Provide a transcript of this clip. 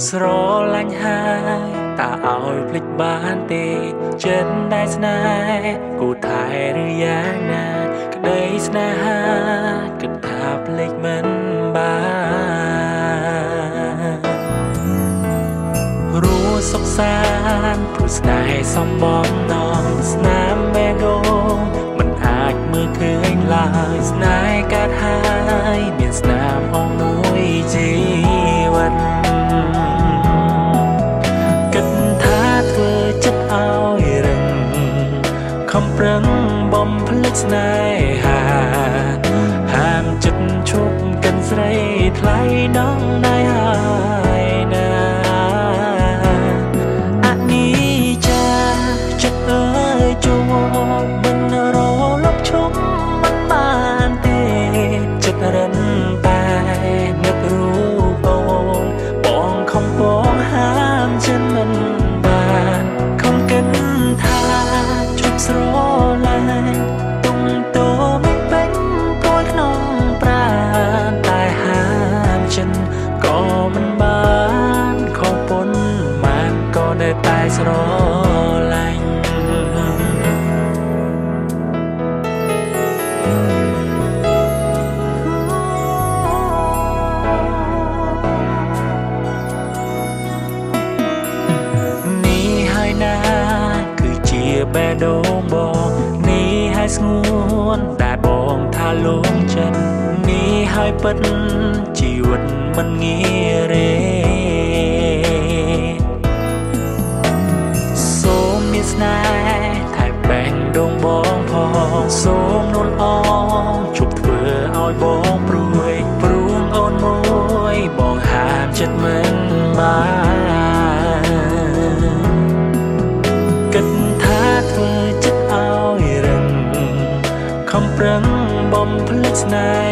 ស្រឡាញ់ហើយតើឲ្យភ្លេចបានទេចិត្តได้ស្នេហ៍គូថែឬយ៉ាងណាក្តីស្នេហាគិតថាភ្លេចមិនបានรู้សុខសាន្តព្រោះស្នេហ៍សំបំណងស្នាមមេដូងមិនអាចមើលឃើញឡើយស្នេហ៍កើតហើយមានស្នាមអងមួយជីវិតគិតថាធ្វើចិត្តឲ្យរឹងខំប្រឹងបំភ្លេចស្នេហាហាមចិត្តឈប់កិនស្រីថ្លៃដងណៃហើយណាអនិច្ចាចិត្តអើយជួបមិនរលប់ឈប់មិនបានទេចិត្តរិនតែនឹករូបបងខំបងហាមចិត្តមិនបានខំកិនថាជប់ស្រឡាញ់ទុំតោមិនពេញព្រួយក្នុងប្រាណតែហាមចិត្តក៏មិនបានខំពុនបានក៏នៅតែស្រឡាញ់នេះហើយណាគឺជាបេះដូងបងនេះហើយស្ងួនដែលបងថាលងចិត្តនេះហើយពិតជីវិតមិនងាយរេសូមមានស្នេហ៍ថែបេះដូងបងផងសូមនួនអងជប់ធ្វើឲ្យបងព្រួយព្រួងអូនមួយបងហាមចិត្តមិនបានគិតថាធ្វើចិត្តឲ្យរឹងខំប្រឹងបំភ្លេចស្នេ